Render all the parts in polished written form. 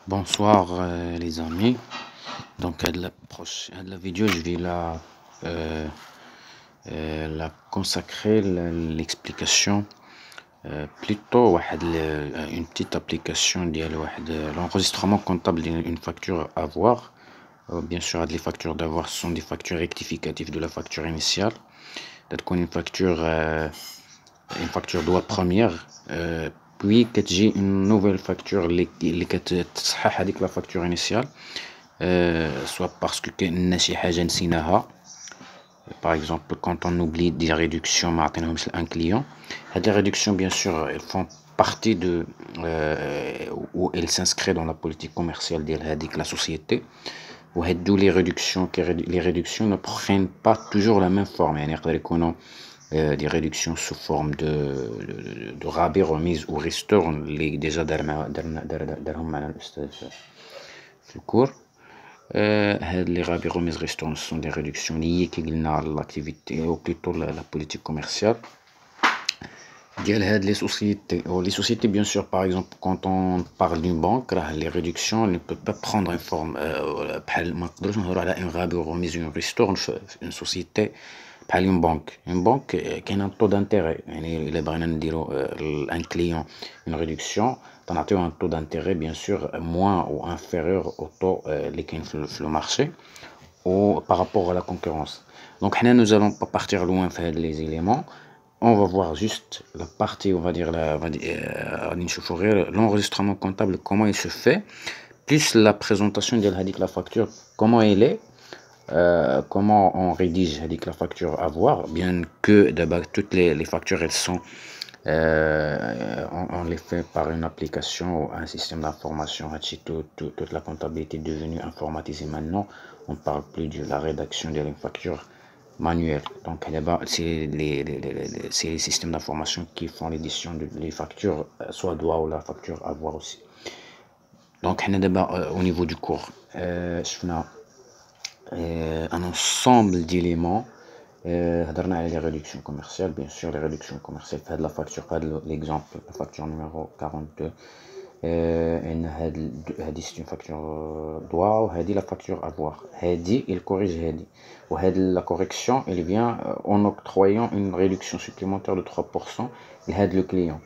Bonsoir les amis. Donc à la vidéo je vais la consacrer l'explication plutôt une petite application l'enregistrement comptable d'une facture à voir. Bien sûr les factures d'avoir sont des factures rectificatives de la facture initiale. تكون une facture droit première puis كتجي une nouvelle facture اللي كتصحح هذيك la facture initiale soit parce que كاين شي حاجة نسيناها. Par exemple quand on oublie des réductions ما عطيناهمش un client. هاد les réductions bien sûr elles font partie de où elles s'inscrivent dans la politique commerciale ديال هذيك la société. وهادو les réductions ne prennent pas toujours la même forme. يعني يقدر يكونوا des réductions sous forme de rabais, remise ou ristourne اللي déjà دارهم معنا الأستاذ في الكور. هاد les rabais, remises, ristournes sont des réductions liées كي قلنا à l'activité ou plutôt la politique commerciale ديال هاد les sociétés bien sûr. Par exemple quand on parle d'une banque les réductions ne peuvent pas prendre une forme بحال ما نقدروش نهضروا على un rabais ou remise ou une ristourne في une société بحال une banque كاين un taux d'intérêt. يعني إلا بغينا نديرو un client une réduction تنعطيو un taux d'intérêt bien sûr moins ou inférieur au taux اللي كاين في le marché ou par rapport à la concurrence. Donc nous allons pas partir loin في هاد les éléments. On va voir juste la partie, on va dire l'enregistrement comptable, comment il se fait, plus la présentation de la facture, comment elle est, comment on rédige la facture à voir, bien que d'abord toutes les factures elles sont on les fait par une application ou un système d'information. Toute la comptabilité est devenue informatisée maintenant. On ne parle plus de la rédaction de la facture manuelle. Donc là-bas c'est les systèmes d'information qui font l'édition des factures, soit droit ou la facture à voir aussi. Donc d'abord au niveau du cours je fais un ensemble d'éléments. هضرنا على les réductions commerciales. Bien sûr les réductions commerciales في هاد la facture, pas l'exemple la facture numéro 42 هادي c'est une facture droit وهادي la facture à voir. هادي il corrige هادي وهاد la correction il vient en octroyant une réduction supplémentaire de 3% لهاد le client.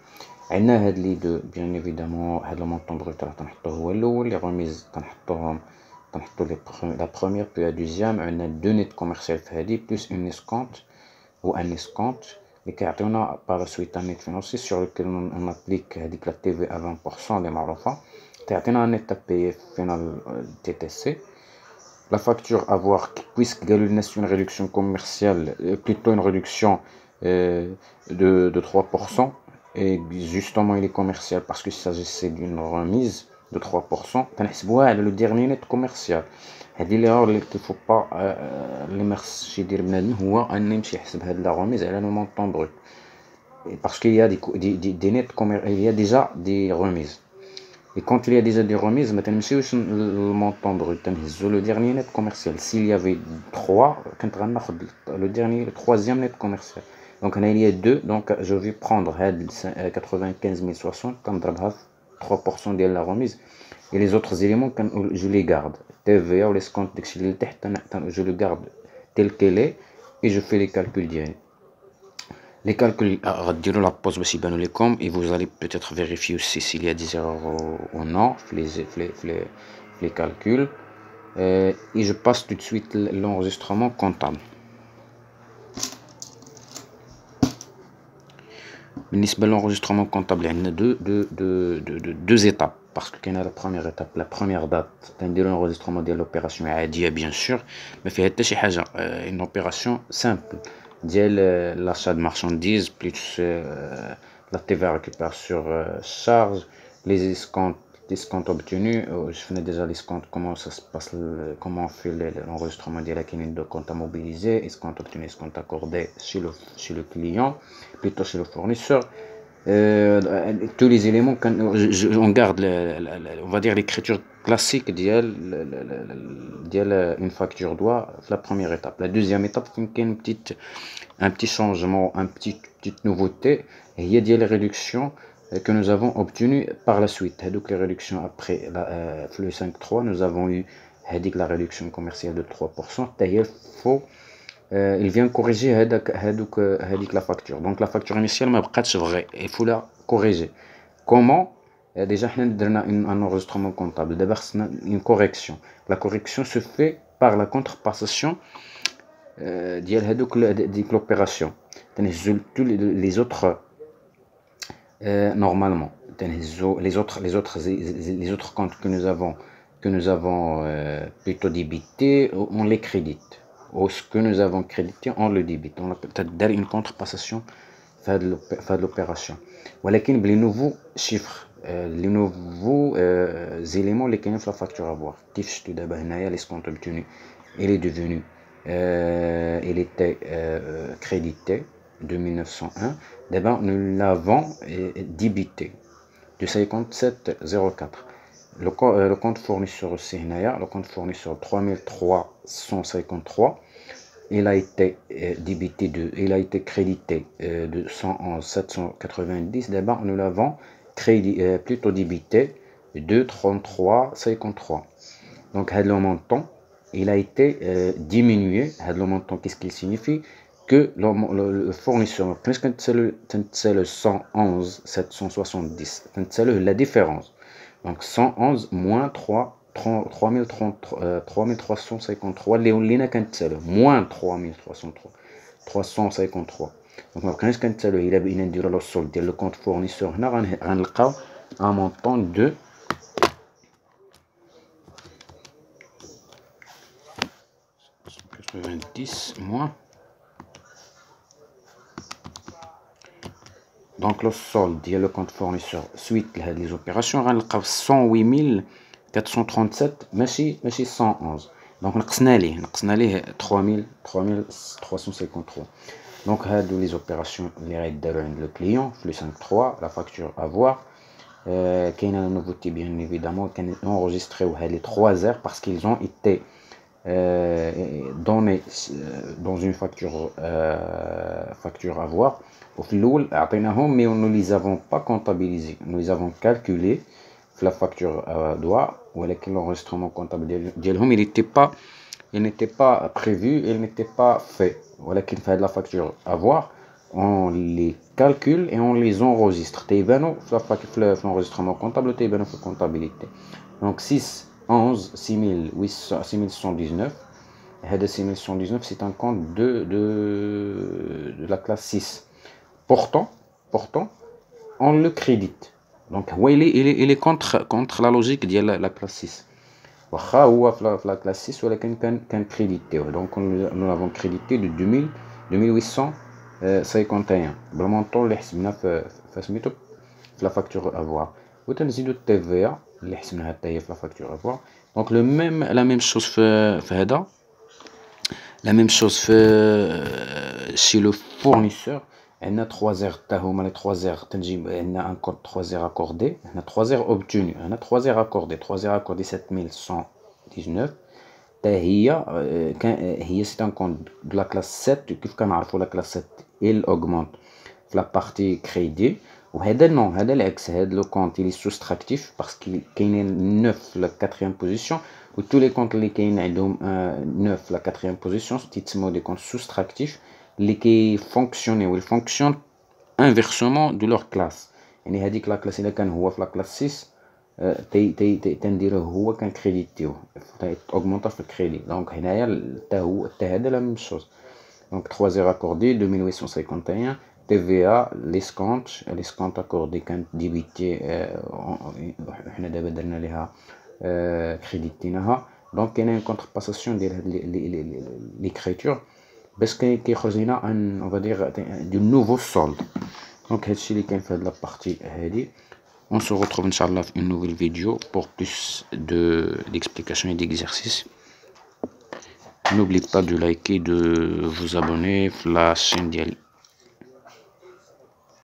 عندنا هاد les deux bien évidemment. هاد le montant brut راه تنحطوه هو الاول. les remises تنحطوهم la première puis la deuxième. On a deux nets commerciales plus une escompte ou un escompte et on a par la suite un net financier sur lequel on applique la TVA à 20% des معروفة. On a un net à payer final TTC. La facture à voir puisque c'est une réduction commerciale, plutôt une réduction de 3%, et justement il est commercial parce qu'il s'agissait d'une remise de 3%. تنحسبوها على le dernier net commercial. هذه l'erreur اللي qu'il faut pas اللي ما خصش يدير بنادم هو انه يمشي يحسب هاد la remise على le montant brut parce qu'il y a des nets il y a déjà des remises. Et quand il y a déjà des remises, ما تنمشيوش le montant brut, تنهزو le dernier net commercial. S'il y avait 3, كنت غناخد le dernier, le troisième net commercial. Donc il y a 2, donc je vais prendre 95 060 كنضربها 3% ديال la remise et les autres éléments je les garde. TVA ou les comptes داكشي اللي لتحت je le garde tel qu'elle est et je fais les calculs ديالي. Les calculs غديروا la pause باش يبانوا لكم et vous allez peut-être vérifier aussi s'il y a des erreurs ou non les calculs. Et je passe tout de suite l'enregistrement comptable. بالنسبة للenregistrement comptable عندنا deux étapes parce que كاينه la première étape. La première date كنديروا l'enregistrement ديال l'opération عادية bien sûr ما فيها حتى شي حاجة. une opération simple ديال l'achat de marchandises plus la TVA récupérée sur charge, les escomptes obtenus. Je connais déjà l'escompte, comment ça se passe, comment on fait l'enregistrement de la ligne de compte à mobiliser, escompte obtenu, escompte accordé chez le client, plutôt chez le fournisseur. Tous les éléments, on garde on va dire l'écriture classique une facture doit la première étape. La deuxième étape, un petit changement, petite nouveauté. Il y a des réductions que nous avons obtenu par la suite. Donc les réductions après le 5.3, nous avons eu la réduction commerciale de 3%. Il vient corriger la facture. Donc la facture initiale m'a pas vraie. Il faut la corriger. Comment? Déjà, on a un enregistrement comptable. D'abord, une correction. La correction se fait par la contrepassation de l'opération. Tous les autres, normalement, les autres comptes que nous avons plutôt débités, on les crédite. Ou ce que nous avons crédité, on le débite. On a peut-être une contrepassation de l'opération. Voilà les nouveaux chiffres, les nouveaux éléments lesquels la facture à voir. Tout d'abord, l'escompte obtenu, il est devenu, il était crédité de 1901. D'abord, nous l'avons débité de 57,04. Le compte fournisseur aussi, le compte fournisseur 3353, il a été débité il a été crédité de 111,790. D'abord, nous l'avons plutôt débité de 33,53. Donc, le montant, il a été diminué. Le montant, qu'est-ce qu'il signifie? Que le fournisseur, c'est le 111,770, c'est la différence. Donc 111 moins 3353, moins 353. Donc ما بقيناش كنتسالو الا بغينا نديرو لو السولد ديال لو كونت فورنيسور هنا غنلقاو ان مونطون دو 90 moins. Donc le solde ديال le compte fournisseur suite لهاد les opérations غنلقاو 108 437 ماشي 111. Donc نقصنا ليه 3353. Donc هادو les opérations اللي غيداروا عند le client في le 5.3 la facture à voir. كاينه la nouveauté bien évidemment كان enregistré هاد les 3 heures parce qu'ils ont été donnés dans une facture à voir. Au final, mais nous les avons pas comptabilisés. Nous les avons calculés la facture doigt, ou l'enregistrement comptable il n'était pas prévu, il n'était pas fait. Voilà qu'il fait de la facture à voir, on les calcule et on les enregistre. L'enregistrement comptable, la comptabilité. Donc 6, 11, 6119. 6119, c'est un compte de la classe 6. Pourtant, on le crédite. Donc, il est contre la logique de la classe 6. La classe 6, il est crédité. Donc, nous l'avons crédité de 2851. Le montant, la facture à voir. Vous avez de TVA, la facture à voir. Donc, la même chose fait la même chose chez le fournisseur. On a 3 heures, les 3 heures, on a encore 3 heures accordées, on a 3 heures obtenues, on a 3 heures accordées, 7119. C'est un compte de la classe 7, la classe 7, il augmente la partie crédit. Non, le compte il est soustractif parce qu'il y a 9 la 4e position. Ou tous les comptes qui ont 9 la 4e position, c'est des comptes soustractifs qui fonctionnent inversement de leur classe. يعني هذيك لا كلاس الا كان هو في لا كلاس 6 تنديروه هو كان crédité augmente في الكريدي. Donc هنايا حتى هذا لا même chose. Donc 3 heures accordées 2851. TVA l'escompte accordé كانت ديبيتي حنا دابا درنا ليها كريديتيناها. دونك كاينه اون كونترباساسيون ديال هاد ليكريتور باش كيخرج لنا ان اون فادير دو نوفو سولد. دونك هادشي اللي كاين في هاد لابارتي هادي. On se retrouve Inch'Allah dans une nouvelle vidéo pour plus d'explications et d'exercices. N'oubliez pas de liker, de vous abonner à la chaîne d'Yali.